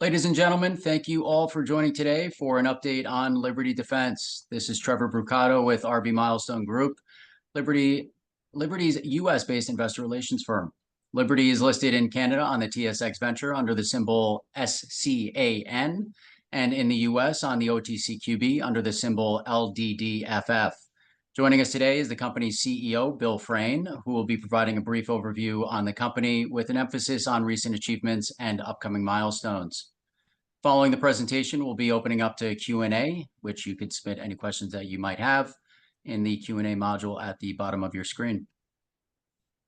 Ladies and gentlemen, thank you all for joining today for an update on Liberty Defense. This is Trevor Brucato with RB Milestone Group, Liberty's US-based investor relations firm. Liberty is listed in Canada on the TSX Venture under the symbol SCAN, and in the US on the OTCQB under the symbol LDDFF. Joining us today is the company's CEO, Bill Frain, who will be providing a brief overview on the company with an emphasis on recent achievements and upcoming milestones. Following the presentation, we'll be opening up to Q&A, which you could submit any questions that you might have in the Q&A module at the bottom of your screen.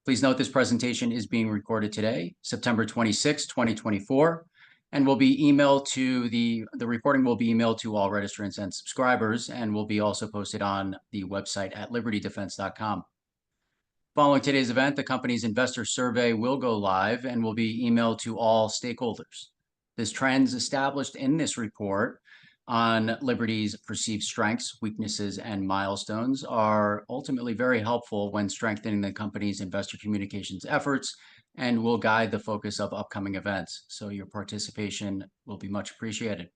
Please note this presentation is being recorded today, September 26, 2024, and will be emailed to the recording will be emailed to all registrants and subscribers and will be also posted on the website at libertydefense.com. Following today's event, the company's investor survey will go live and will be emailed to all stakeholders. This trends established in this report on Liberty's perceived strengths, weaknesses, and milestones are ultimately very helpful when strengthening the company's investor communications efforts and will guide the focus of upcoming events. So your participation will be much appreciated.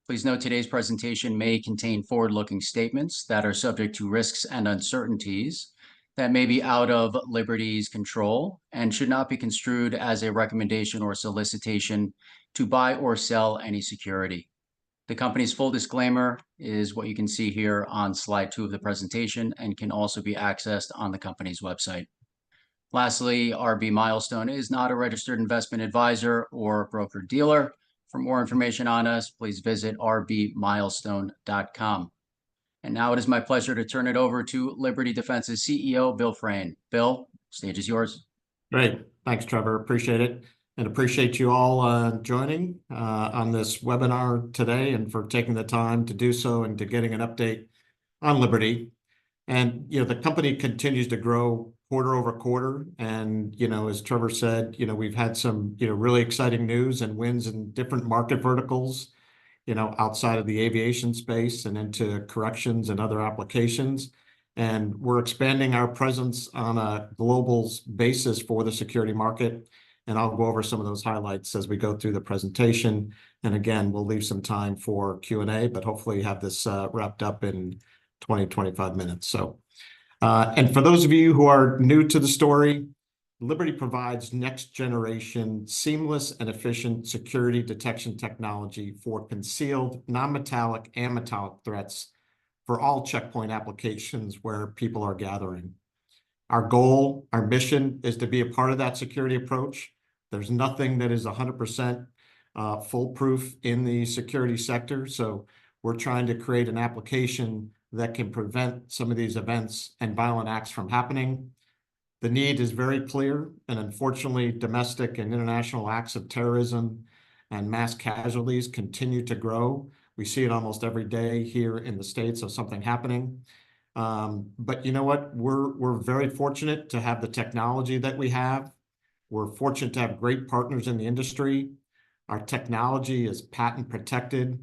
Please note today's presentation may contain forward-looking statements that are subject to risks and uncertainties that may be out of Liberty's control and should not be construed as a recommendation or solicitation to buy or sell any security. The company's full disclaimer is what you can see here on slide 2 of the presentation and can also be accessed on the company's website. Lastly, RB Milestone is not a registered investment advisor or broker-dealer. For more information on us, please visit rbmilestone.com. And now it is my pleasure to turn it over to Liberty Defense's CEO, Bill Frain. Bill, stage is yours. Great. Thanks, Trevor. Appreciate it. And appreciate you all joining on this webinar today and for taking the time to do so and to getting an update on Liberty. And, the company continues to grow quarter over quarter. And, as Trevor said, we've had some, really exciting news and wins in different market verticals, outside of the aviation space and into corrections and other applications. And we're expanding our presence on a global basis for the security market. And I'll go over some of those highlights as we go through the presentation. And again, we'll leave some time for Q&A, but hopefully have this wrapped up in 20-25 minutes. So, and for those of you who are new to the story, Liberty provides next-generation, seamless, and efficient security detection technology for concealed, non-metallic, and metallic threats for all checkpoint applications where people are gathering. Our goal, our mission, is to be a part of that security approach. There's nothing that is 100% foolproof in the security sector, so we're trying to create an application that can prevent some of these events and violent acts from happening. The need is very clear, and unfortunately, domestic and international acts of terrorism and mass casualties continue to grow. We see it almost every day here in the States of something happening. But you know what? We're very fortunate to have the technology that we have. We're fortunate to have great partners in the industry. Our technology is patent protected,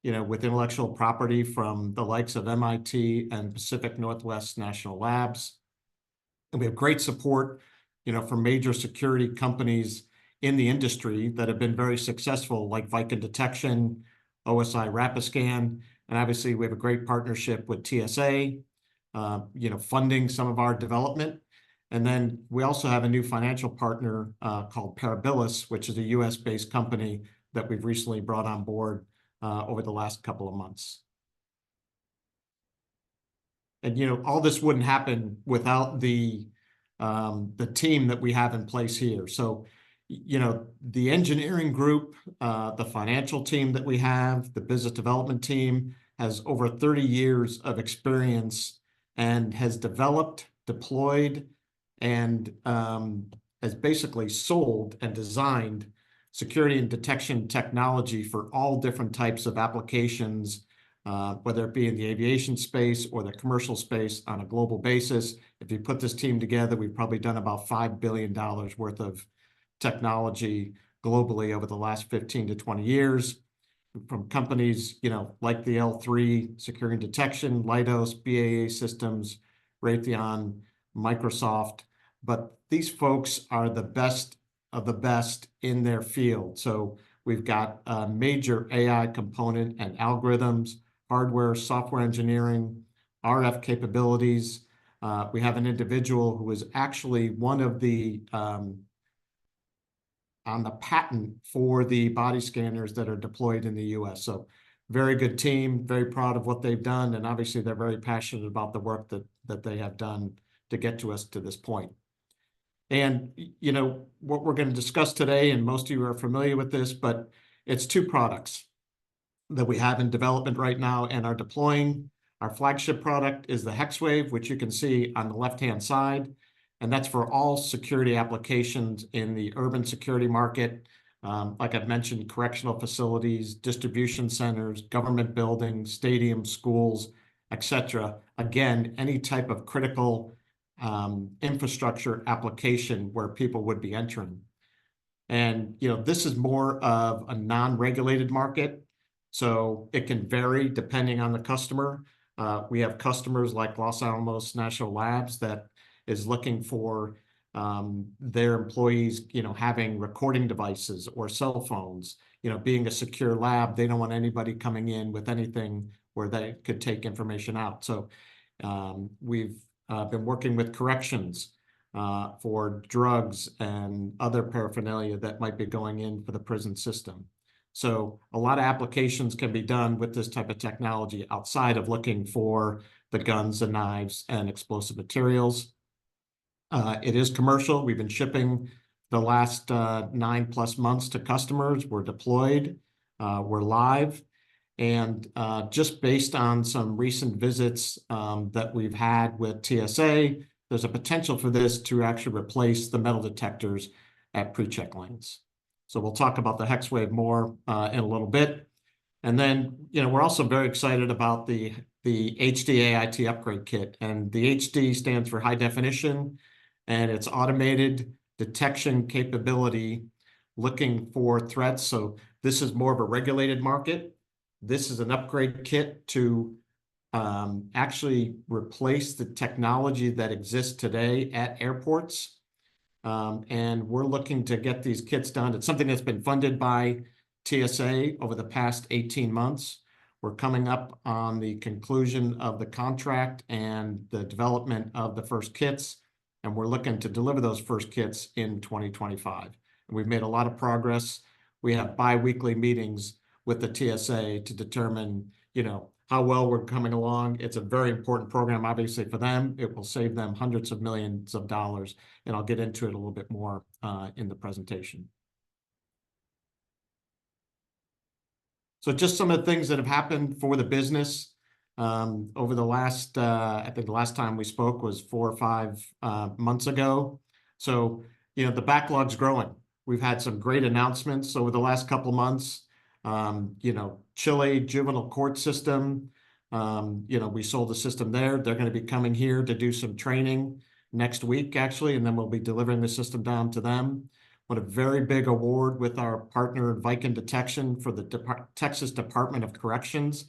with intellectual property from the likes of MIT and Pacific Northwest National Labs. And we have great support, from major security companies in the industry that have been very successful, like Viking Detection, OSI Rapiscan, and obviously we have a great partnership with TSA, funding some of our development. And then we also have a new financial partner called Parabilis, which is a US-based company that we've recently brought on board over the last couple of months. And, all this wouldn't happen without the team that we have in place here. So, the engineering group, the financial team that we have, the business development team has over 30 years of experience and has developed, deployed, and has basically sold and designed security and detection technology for all different types of applications, whether it be in the aviation space or the commercial space on a global basis. If you put this team together, we've probably done about $5 billion worth of technology globally over the last 15 to 20 years from companies, like the L3 Security and Detection, Leidos, BAE Systems, Raytheon, Microsoft. But these folks are the best of the best in their field. So We've got a major AI component and algorithms, hardware, software engineering, RF capabilities. We have an individual who is actually one of the on the patent for the body scanners that are deployed in the US. So very good team, very proud of what they've done. And obviously they're very passionate about the work that they have done to get to us to this point. And, you know, what we're going to discuss today, and most of you are familiar with this, but it's two products that we have in development right now and are deploying. Our flagship product is the HEXWAVE, which you can see on the left-hand side. And that's for all security applications in the urban security market. Like I've mentioned, correctional facilities, distribution centers, government buildings, stadiums, schools, etc. Again, any type of critical infrastructure application where people would be entering. And, you know, this is more of a non-regulated market, so it can vary depending on the customer. We have customers like Los Alamos National Labs that is looking for their employees, you know, having recording devices or cell phones. You know, being a secure lab, they don't want anybody coming in with anything where they could take information out. So we've been working with corrections for drugs and other paraphernalia that might be going in for the prison system. So a lot of applications can be done with this type of technology outside of looking for the guns and knives and explosive materials. It is commercial. We've been shipping the last 9+ months to customers. We're deployed, we're live. And just based on some recent visits that we've had with TSA, there's a potential for this to actually replace the metal detectors at pre-check lanes. So we'll talk about the HEXWAVE more in a little bit. And then, you know, we're also very excited about the HD-AIT Upgrade Kit. And the HD stands for high definition, and it's automated detection capability looking for threats. So this is more of a regulated market. This is an upgrade kit to actually replace the technology that exists today at airports. And we're looking to get these kits done. It's something that's been funded by TSA over the past 18 months. We're coming up on the conclusion of the contract and the development of the first kits, and we're looking to deliver those first kits in 2025. And we've made a lot of progress. We have bi-weekly meetings with the TSA to determine, you know, how well we're coming along. It's a very important program, obviously, for them. It will save them hundreds of millions of dollars, and I'll get into it a little bit more in the presentation. So just some of the things that have happened for the business over the last, I think the last time we spoke was 4 or 5 months ago. So, you know, the backlog's growing. We've had some great announcements over the last couple of months. You know, Chile juvenile court system, you know, we sold the system there. They're going to be coming here to do some training next week, actually, and then we'll be delivering the system down to them. What a very big award with our partner Viking Detection for the Texas Department of Corrections.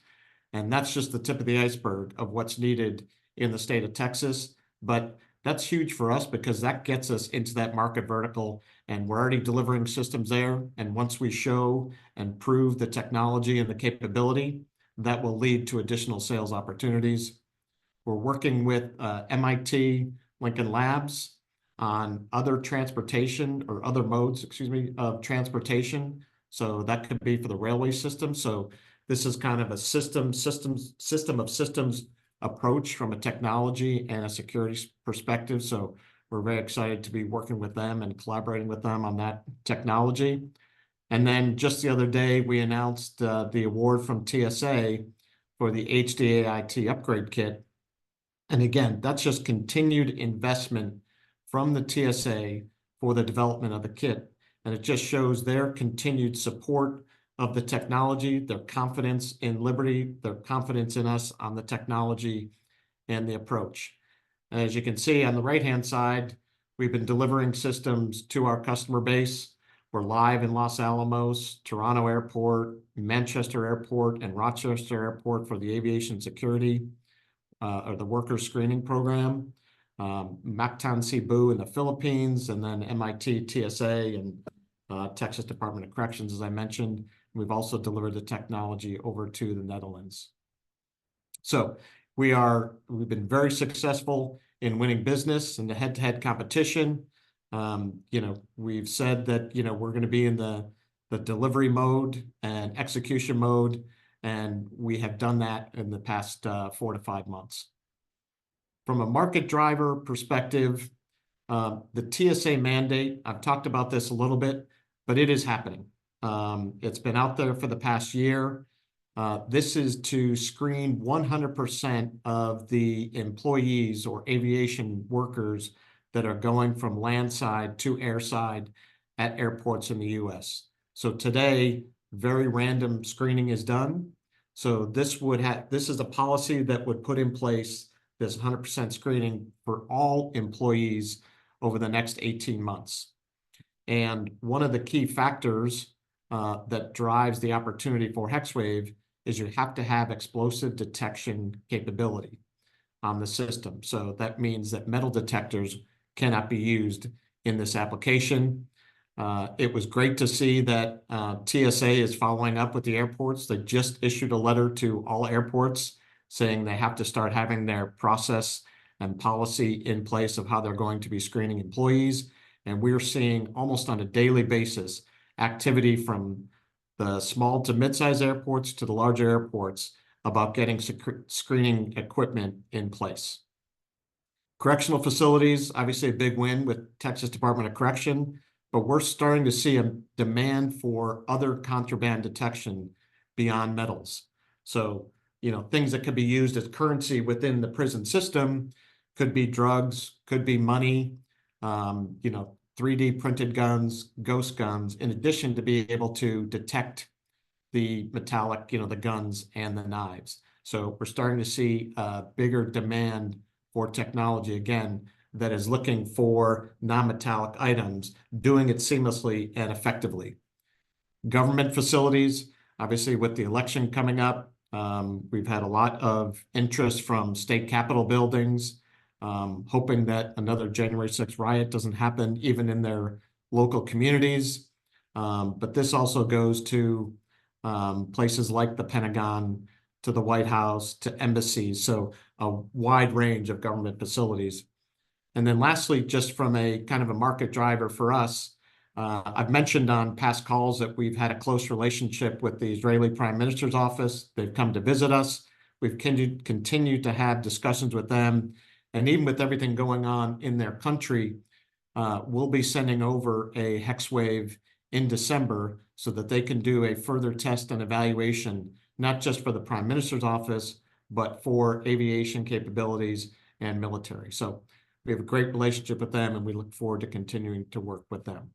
And that's just the tip of the iceberg of what's needed in the state of Texas. But that's huge for us because that gets us into that market vertical, and we're already delivering systems there. And once we show and prove the technology and the capability, that will lead to additional sales opportunities. We're working with MIT Lincoln Labs on other transportation or other modes, of transportation. So that could be for the railway system. So this is kind of a system of systems approach from a technology and a security perspective. So we're very excited to be working with them and collaborating with them on that technology. And then just the other day, we announced the award from TSA for the HD-AIT Upgrade Kit. And again, that's just continued investment from the TSA for the development of the kit. And it just shows their continued support of the technology, their confidence in Liberty, their confidence in us on the technology and the approach. As you can see on the right-hand side, we've been delivering systems to our customer base. We're live in Los Alamos, Toronto Airport, Manchester Airport, and Rochester Airport for the aviation security or the worker screening program. Mactan Cebu in the Philippines, and then MIT, TSA, and Texas Department of Corrections, as I mentioned. We've also delivered the technology over to the Netherlands. So we've been very successful in winning business in the head-to-head competition. We've said that, we're going to be in the delivery mode and execution mode, and we have done that in the past 4 to 5 months. From a market driver perspective, the TSA mandate, I've talked about this a little bit, but it is happening. It's been out there for the past year. This is to screen 100% of the employees or aviation workers that are going from landside to airside at airports in the US. So today, very random screening is done. So this is a policy that would put in place this 100% screening for all employees over the next 18 months. And one of the key factors that drives the opportunity for HEXWAVE is you have to have explosive detection capability on the system. So that means that metal detectors cannot be used in this application. It was great to see that TSA is following up with the airports. They just issued a letter to all airports saying they have to start having their process and policy in place of how they're going to be screening employees. And we're seeing almost on a daily basis activity from the small to mid-size airports to the larger airports about getting screening equipment in place. Correctional facilities, obviously a big win with Texas Department of Correction, but we're starting to see a demand for other contraband detection beyond metals. So, things that could be used as currency within the prison system could be drugs, could be money, 3D printed guns, ghost guns, in addition to being able to detect the metallic, the guns and the knives. So we're starting to see a bigger demand for technology, again, that is looking for non-metallic items, doing it seamlessly and effectively. Government facilities, obviously with the election coming up, we've had a lot of interest from state capitol buildings, hoping that another January 6th riot doesn't happen even in their local communities. But this also goes to places like the Pentagon, to the White House, to embassies, so a wide range of government facilities. And then lastly, just from a kind of a market driver for us, I've mentioned on past calls that we've had a close relationship with the Israeli Prime Minister's office. They've come to visit us. We've continued to have discussions with them. And even with everything going on in their country, we'll be sending over a HEXWAVE in December so that they can do a further test and evaluation, not just for the Prime Minister's office, but for aviation capabilities and military. So we have a great relationship with them, and we look forward to continuing to work with them.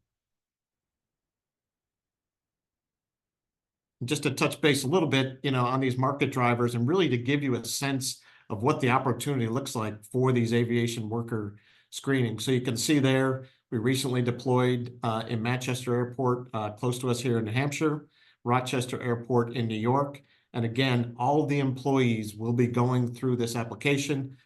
Just to touch base a little bit, on these market drivers, and really to give you a sense of what the opportunity looks like for these aviation worker screening. So you can see there, we recently deployed in Manchester Airport, close to us here in New Hampshire, Rochester Airport in New York. And again, all of the employees will be going through this application.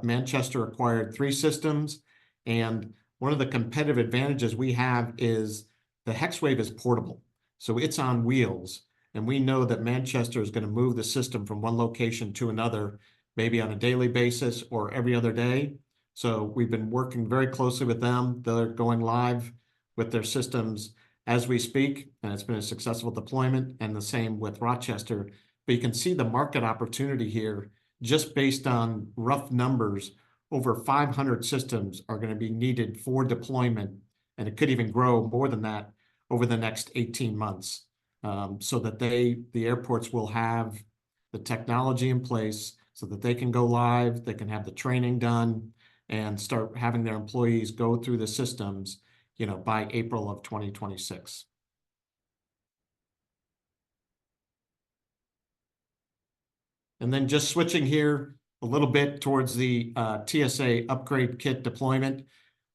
Manchester acquired 3 systems. And one of the competitive advantages we have is the HEXWAVE is portable. So it's on wheels. And we know that Manchester is going to move the system from one location to another, maybe on a daily basis or every other day. So we've been working very closely with them. They're going live with their systems as we speak, and it's been a successful deployment, and the same with Rochester. But you can see the market opportunity here, just based on rough numbers. Over 500 systems are going to be needed for deployment, and it could even grow more than that over the next 18 months, so that the airports will have the technology in place so that they can go live, they can have the training done, and start having their employees go through the systems, by April of 2026. And then just switching here a little bit towards the TSA Upgrade Kit deployment.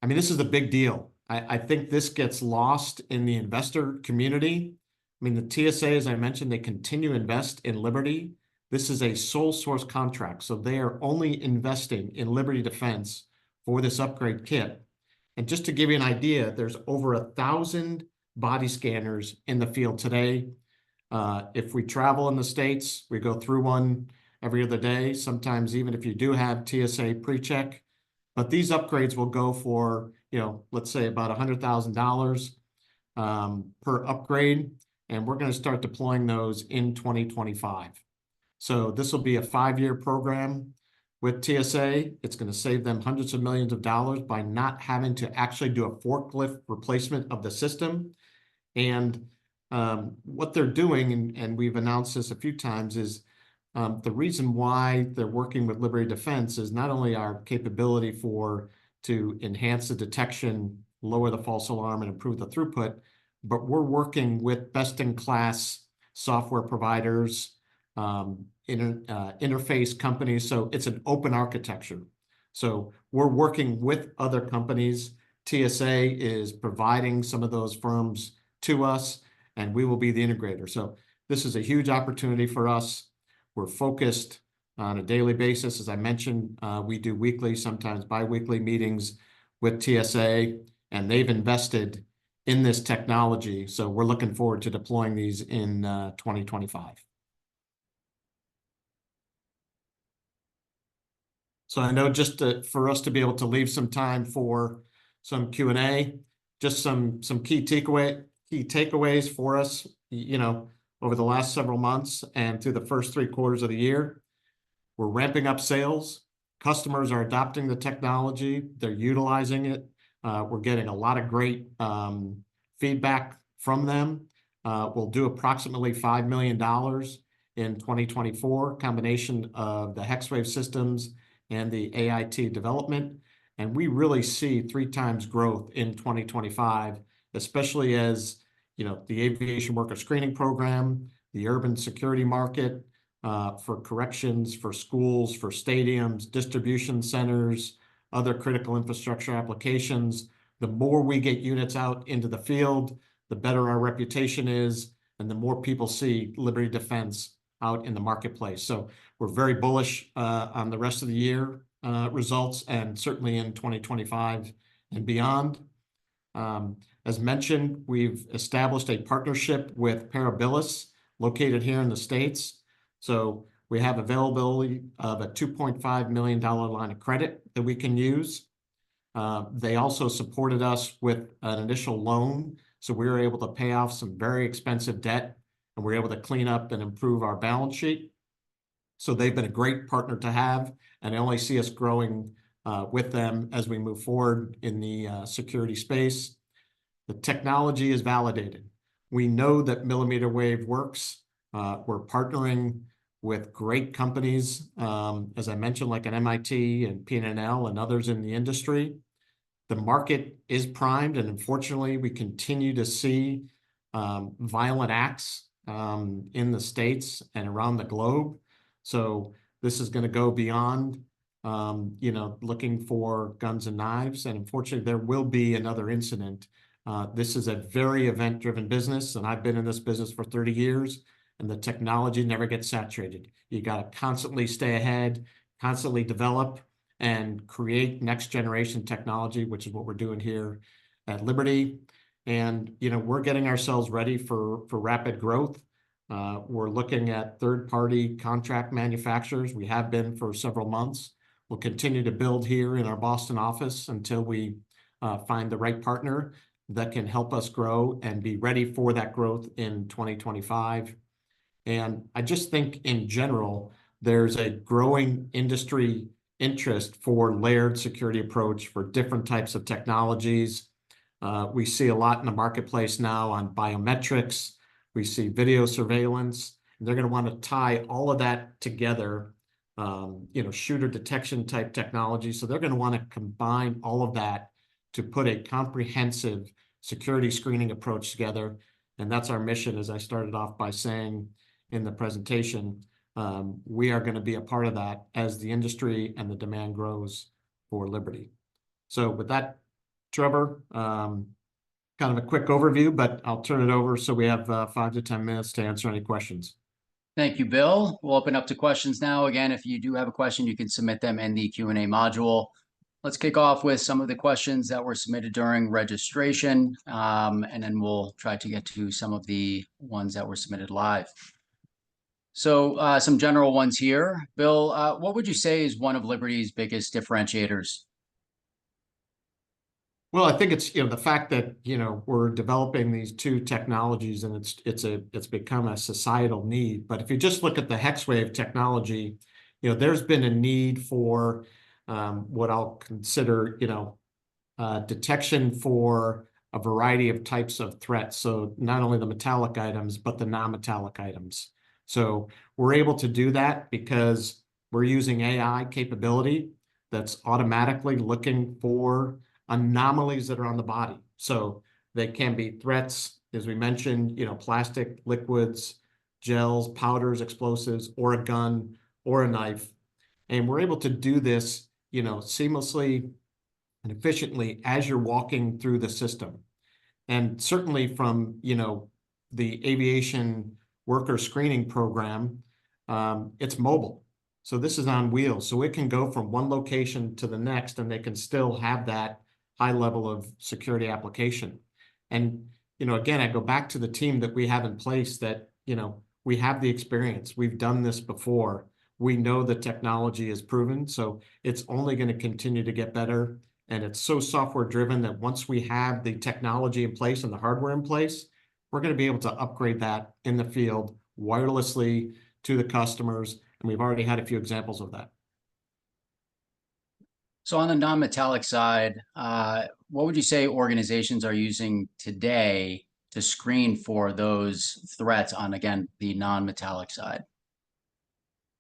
I mean, this is a big deal. I think this gets lost in the investor community. I mean, the TSA, as I mentioned, they continue to invest in Liberty. This is a sole source contract, so they are only investing in Liberty Defense for this upgrade kit. And just to give you an idea, there's over 1,000 body scanners in the field today. If we travel in the States, we go through one every other day, sometimes even if you do have TSA pre-check. But these upgrades will go for, let's say about $100,000 per upgrade, and we're going to start deploying those in 2025. So this will be a 5-year program with TSA. It's going to save them hundreds of millions of dollars by not having to actually do a forklift replacement of the system. And what they're doing, and we've announced this a few times, is the reason why they're working with Liberty Defense is not only our capability to enhance the detection, lower the false alarm, and improve the throughput, but we're working with best-in-class software providers, interface companies. So it's an open architecture. So we're working with other companies. TSA is providing some of those firms to us, and we will be the integrator. So this is a huge opportunity for us. We're focused on a daily basis. As I mentioned, we do weekly, sometimes bi-weekly meetings with TSA, and they've invested in this technology. So we're looking forward to deploying these in 2025. So I know just for us to be able to leave some time for some Q&A, just some key takeaways for us, over the last several months and through the first 3 quarters of the year. We're ramping up sales. Customers are adopting the technology. They're utilizing it. We're getting a lot of great feedback from them. We'll do approximately $5 million in 2024, combination of the HEXWAVE systems and the AIT development. And we really see 3 times growth in 2025, especially as the aviation worker screening program, the urban security market for corrections, for schools, for stadiums, distribution centers, other critical infrastructure applications. The more we get units out into the field, the better our reputation is, and the more people see Liberty Defense out in the marketplace. So we're very bullish on the rest of the year results, and certainly in 2025 and beyond. As mentioned, we've established a partnership with Parabilis, located here in the States. So we have availability of a $2.5 million line of credit that we can use. They also supported us with an initial loan, so we were able to pay off some very expensive debt, and we're able to clean up and improve our balance sheet. So they've been a great partner to have, and I only see us growing with them as we move forward in the security space. The technology is validated. We know that millimeter wave works. We're partnering with great companies, as I mentioned, like an MIT and PNNL and others in the industry. The market is primed, and unfortunately, we continue to see violent acts in the States and around the globe. So this is going to go beyond, looking for guns and knives. And unfortunately, there will be another incident. This is a very event-driven business, and I've been in this business for 30 years, and the technology never gets saturated. You got to constantly stay ahead, constantly develop, and create next-generation technology, which is what we're doing here at Liberty. And, we're getting ourselves ready for rapid growth. We're looking at third-party contract manufacturers. We have been for several months. We'll continue to build here in our Boston office until we find the right partner that can help us grow and be ready for that growth in 2025. And I just think in general, there's a growing industry interest for layered security approach for different types of technologies. We see a lot in the marketplace now on biometrics. We see video surveillance. They're going to want to tie all of that together, shooter detection type technology. So they're going to want to combine all of that to put a comprehensive security screening approach together. And that's our mission, as I started off by saying in the presentation. We are going to be a part of that as the industry and the demand grows for Liberty. So with that, Trevor, kind of a quick overview, but I'll turn it over so we have 5 to 10 minutes to answer any questions. Thank you, Bill. We'll open up to questions now. Again, if you do have a question, you can submit them in the Q&A module. Let's kick off with some of the questions that were submitted during registration, and then we'll try to get to some of the ones that were submitted live. So some general ones here. Bill, what would you say is one of Liberty's biggest differentiators? Well, I think it's, the fact that, we're developing these two technologies and it's become a societal need. But if you just look at the HEXWAVE technology, there's been a need for what I'll consider, detection for a variety of types of threats. So not only the metallic items, but the non-metallic items. So we're able to do that because we're using AI capability that's automatically looking for anomalies that are on the body. So they can be threats, as we mentioned, plastic, liquids, gels, powders, explosives, or a gun or a knife. And we're able to do this, seamlessly and efficiently as you're walking through the system. And certainly from, the aviation worker screening program, it's mobile. So this is on wheels. So it can go from one location to the next, and they can still have that high level of security application. And, again, I go back to the team that we have in place that, we have the experience. We've done this before. We know the technology is proven, so it's only going to continue to get better. And it's so software driven that once we have the technology in place and the hardware in place, we're going to be able to upgrade that in the field wirelessly to the customers. And we've already had a few examples of that. So on the non-metallic side, what would you say organizations are using today to screen for those threats on, again, the non-metallic side?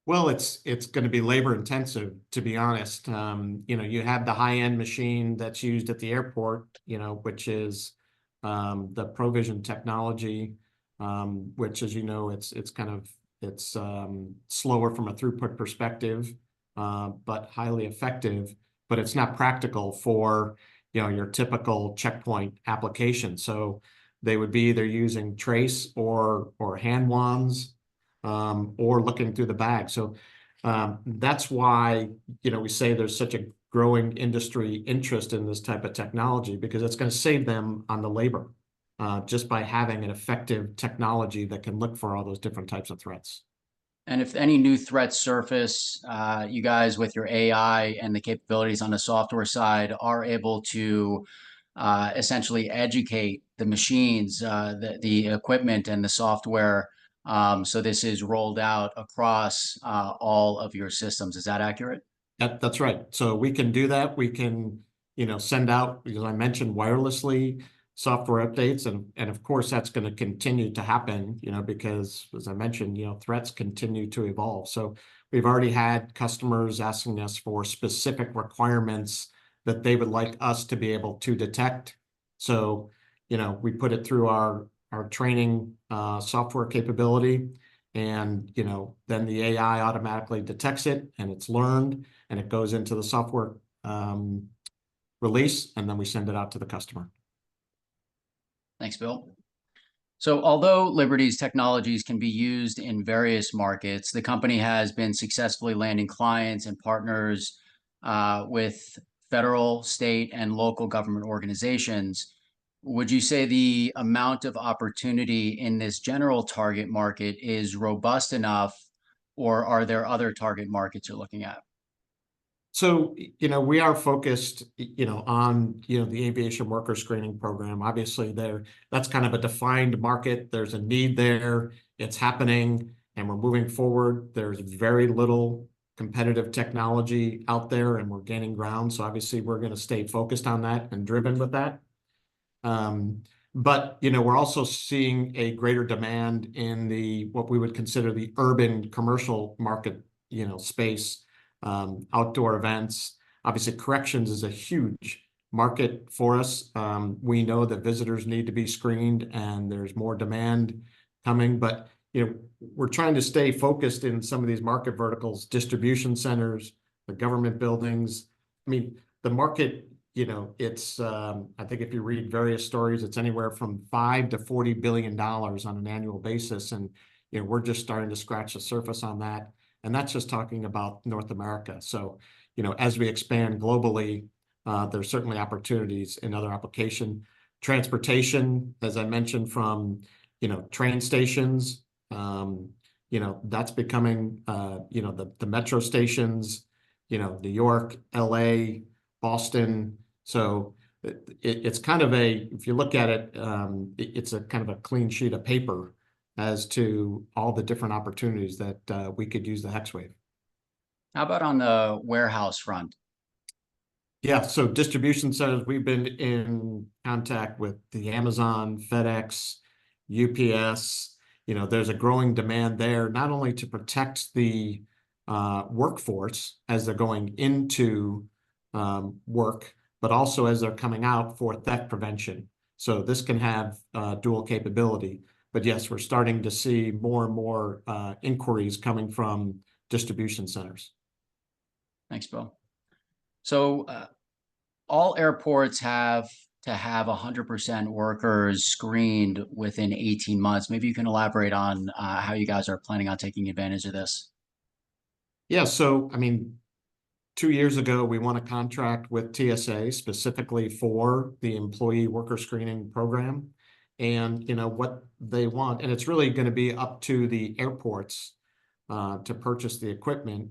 Well, it's going to be labor intensive, to be honest. You have the high-end machine that's used at the airport, which is the Provision technology, which, as you know, it's slower from a throughput perspective, but highly effective. But it's not practical for your typical checkpoint application. So they would be either using trace or hand wands, or looking through the bag. So that's why we say there's such a growing industry interest in this type of technology, because it's going to save them on the labor just by having an effective technology that can look for all those different types of threats. And if any new threats surface, you guys with your AI and the capabilities on the software side are able to essentially educate the machines, the equipment and the software. So this is rolled out across all of your systems. Is that accurate? That's right. So we can do that. We can, send out, because I mentioned wirelessly, software updates. And of course, that's going to continue to happen, because as I mentioned, threats continue to evolve. So we've already had customers asking us for specific requirements that they would like us to be able to detect. So, we put it through our training software capability, and, then the AI automatically detects it, and it's learned, and it goes into the software release, and then we send it out to the customer. Thanks, Bill. So although Liberty's technologies can be used in various markets, the company has been successfully landing clients and partners with federal, state, and local government organizations. Would you say the amount of opportunity in this general target market is robust enough, or are there other target markets you're looking at? So, we are focused, on, the aviation worker screening program. Obviously, that's kind of a defined market. There's a need there. It's happening, and we're moving forward. There's very little competitive technology out there, and we're gaining ground. So obviously, we're going to stay focused on that and driven with that. But, we're also seeing a greater demand in what we would consider the urban commercial market, space. Outdoor events. Obviously, corrections is a huge market for us. We know that visitors need to be screened, and there's more demand coming. But we're trying to stay focused in some of these market verticals, distribution centers, the government buildings. I mean, the market, it's I think if you read various stories, it's anywhere from $5 to $40 billion on an annual basis, and we're just starting to scratch the surface on that. And that's just talking about North America. So, as we expand globally, there's certainly opportunities in other application. Transportation, as I mentioned, from, train stations, that's becoming, the metro stations, New York, LA, Boston. So it's kind of if you look at it, it's a kind of a clean sheet of paper as to all the different opportunities that we could use the HEXWAVE. How about on the warehouse front? Yeah, so distribution centers, we've been in contact with the Amazon, FedEx, UPS. There's a growing demand there, not only to protect the workforce as they're going into work, but also as they're coming out for theft prevention. So this can have dual capability. But yes, we're starting to see more and more inquiries coming from distribution centers. Thanks, Bill. So all airports have to have 100% workers screened within 18 months. Maybe you can elaborate on how you guys are planning on taking advantage of this. Yeah, so I mean, 2 years ago, we won a contract with TSA specifically for the employee worker screening program. And what they want, and it's really going to be up to the airports to purchase the equipment.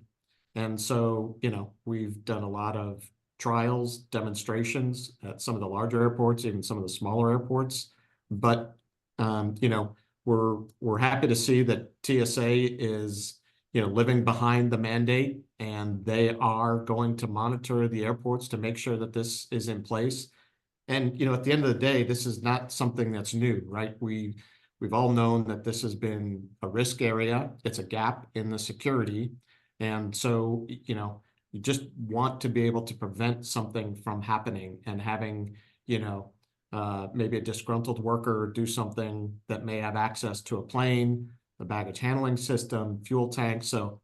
And so, we've done a lot of trials, demonstrations at some of the larger airports, even some of the smaller airports. But, we're happy to see that TSA is, living behind the mandate, and they are going to monitor the airports to make sure that this is in place. And, at the end of the day, this is not something that's new, right? We've all known that this has been a risk area. It's a gap in the security. And so, you just want to be able to prevent something from happening and having, maybe a disgruntled worker do something that may have access to a plane, the baggage handling system, fuel tank. So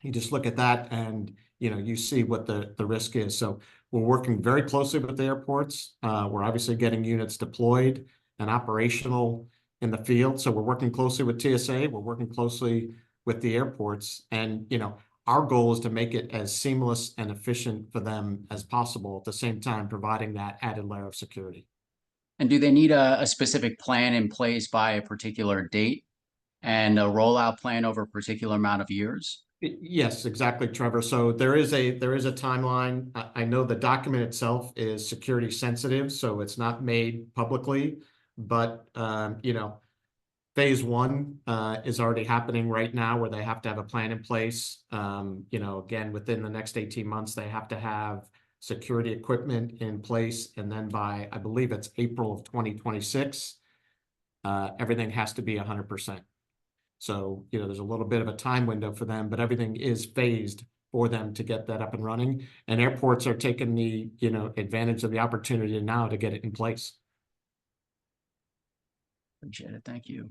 you just look at that and, you see what the risk is. So we're working very closely with the airports. We're obviously getting units deployed and operational in the field. So we're working closely with TSA. We're working closely with the airports. And, our goal is to make it as seamless and efficient for them as possible, at the same time providing that added layer of security. And do they need a specific plan in place by a particular date and a rollout plan over a particular amount of years? Yes, exactly, Trevor. So there is a timeline. I know the document itself is security sensitive, so it's not made publicly. But phase one is already happening right now, where they have to have a plan in place. Again, within the next 18 months, they have to have security equipment in place, and then by, I believe it's April of 2026, everything has to be 100%. So, there's a little bit of a time window for them, but everything is phased for them to get that up and running. And airports are taking the, advantage of the opportunity now to get it in place. Appreciate it. Thank you.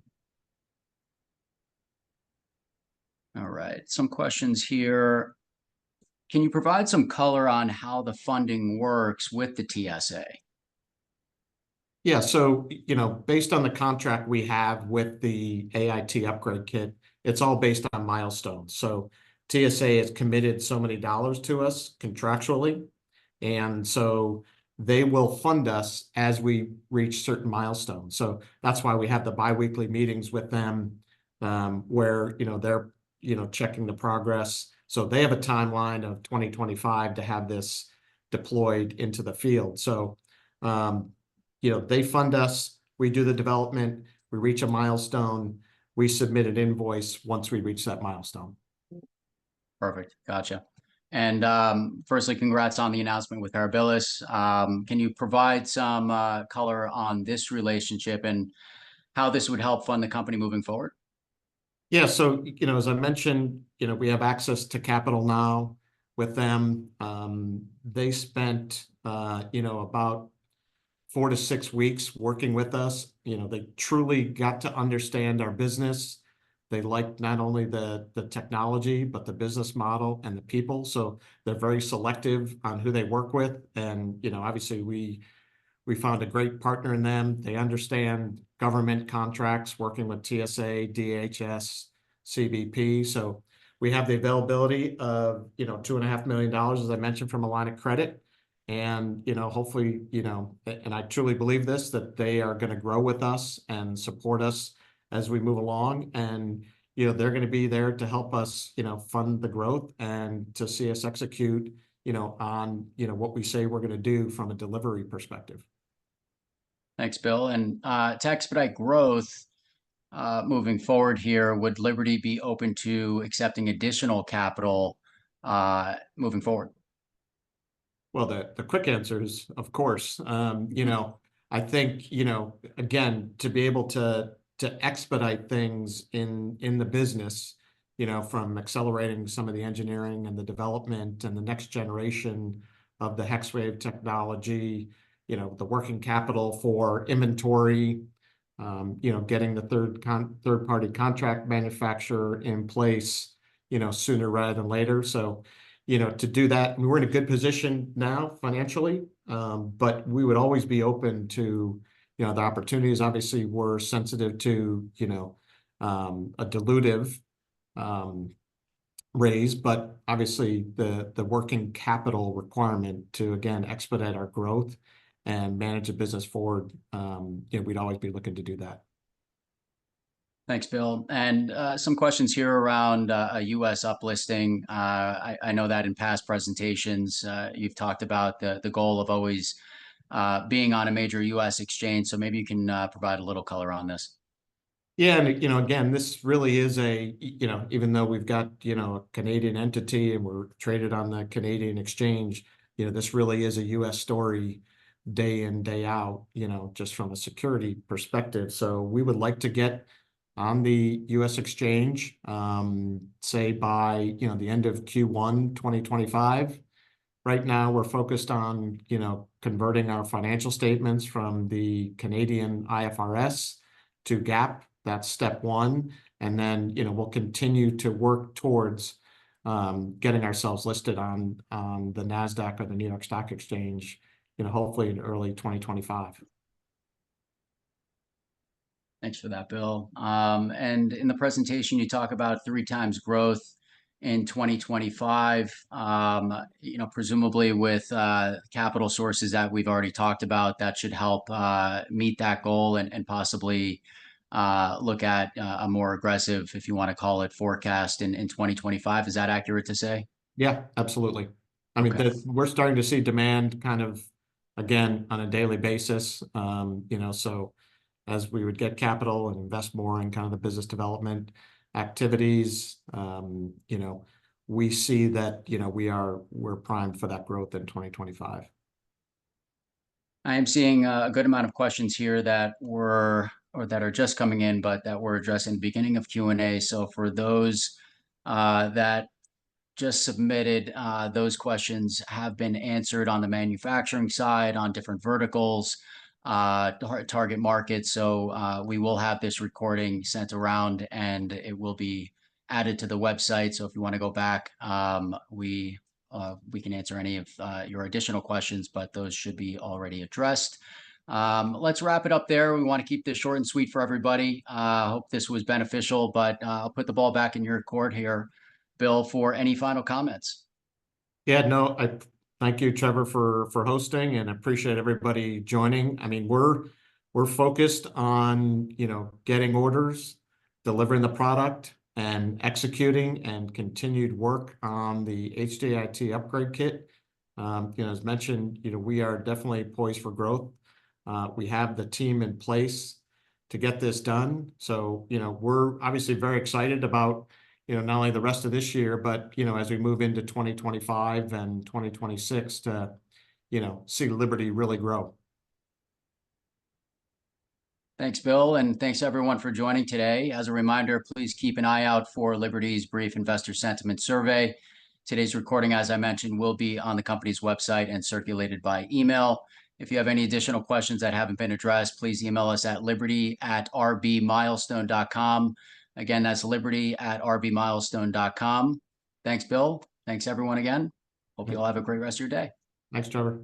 All right. Some questions here. Can you provide some color on how the funding works with the TSA? Yeah, so, based on the contract we have with the AIT Upgrade Kit, it's all based on milestones. So TSA has committed so many dollars to us contractually. And so they will fund us as we reach certain milestones. So that's why we have the biweekly meetings with them, where, they're, checking the progress. So they have a timeline of 2025 to have this deployed into the field. So, they fund us, we do the development, we reach a milestone, we submit an invoice once we reach that milestone. Perfect. Gotcha. And firstly, congrats on the announcement with Arabilis. Can you provide some color on this relationship and how this would help fund the company moving forward? Yeah, so, as I mentioned, we have access to capital now with them. They spent, about 4 to 6 weeks working with us. They truly got to understand our business. They liked not only the technology, but the business model and the people. So they're very selective on who they work with. And, obviously we found a great partner in them. They understand government contracts, working with TSA, DHS, CBP. So we have the availability of, $2.5 million, as I mentioned, from a line of credit. And, hopefully, and I truly believe this, that they are going to grow with us and support us as we move along. And, they're going to be there to help us, fund the growth and to see us execute, on, what we say we're going to do from a delivery perspective. Thanks, Bill. And to expedite growth, moving forward here, would Liberty be open to accepting additional capital moving forward? Well, the quick answer is, of course. I think, again, to be able to expedite things in the business, from accelerating some of the engineering and the development and the next generation of the HEXWAVE technology, the working capital for inventory, getting the third-party contract manufacturer in place, sooner rather than later. So, to do that, we're in a good position now financially, but we would always be open to, the opportunities. Obviously, we're sensitive to, a dilutive raise, but obviously the working capital requirement to, again, expedite our growth and manage the business forward, we'd always be looking to do that. Thanks, Bill. And some questions here around a U.S. uplisting. I know that in past presentations, you've talked about the goal of always being on a major U.S. exchange. So maybe you can provide a little color on this. Yeah, and again, this really is even though we've got a Canadian entity and we're traded on the Canadian exchange, this really is a U.S. story day in, day out, just from a security perspective. So we would like to get on the U.S. exchange, say by the end of Q1 2025. Right now, we're focused on converting our financial statements from the Canadian IFRS to GAAP. That's step one, and then we'll continue to work towards getting ourselves listed on the NASDAQ or the New York Stock Exchange, hopefully in early 2025. Thanks for that, Bill. And in the presentation, you talk about 3 times growth in 2025. Presumably with capital sources that we've already talked about, that should help meet that goal and possibly look at a more aggressive, if you want to call it, forecast in 2025. Is that accurate to say? Yeah, absolutely. I mean, Okay. we're starting to see demand kind of, again, on a daily basis. So as we would get capital and invest more in kind of the business development activities, we see that, we're primed for that growth in 2025. I am seeing a good amount of questions here that are just coming in, but that were addressed in the beginning of Q&A. So for those that just submitted, those questions have been answered on the manufacturing side, on different verticals, target markets. So we will have this recording sent around and it will be added to the website. So if you want to go back, we can answer any of your additional questions, but those should be already addressed. Let's wrap it up there. We want to keep this short and sweet for everybody. Hope this was beneficial, but I'll put the ball back in your court here, Bill, for any final comments. Yeah, no, I thank you, Trevor, for hosting, and appreciate everybody joining. I mean, we're focused on, getting orders, delivering the product, and executing and continued work on the HD-AIT upgrade kit. As mentioned, we are definitely poised for growth. We have the team in place to get this done. So, we're obviously very excited about, not only the rest of this year, but, as we move into 2025 and 2026 to, see Liberty really grow. Thanks, Bill, and thanks everyone for joining today. As a reminder, please keep an eye out for Liberty's brief investor sentiment survey. Today's recording, as I mentioned, will be on the company's website and circulated by email. If you have any additional questions that haven't been addressed, please email us at liberty@rbmilestone.com. Again, that's liberty@rbmilestone.com. Thanks, Bill. Thanks, everyone, again. Hope you all have a great rest of your day. Thanks, Trevor.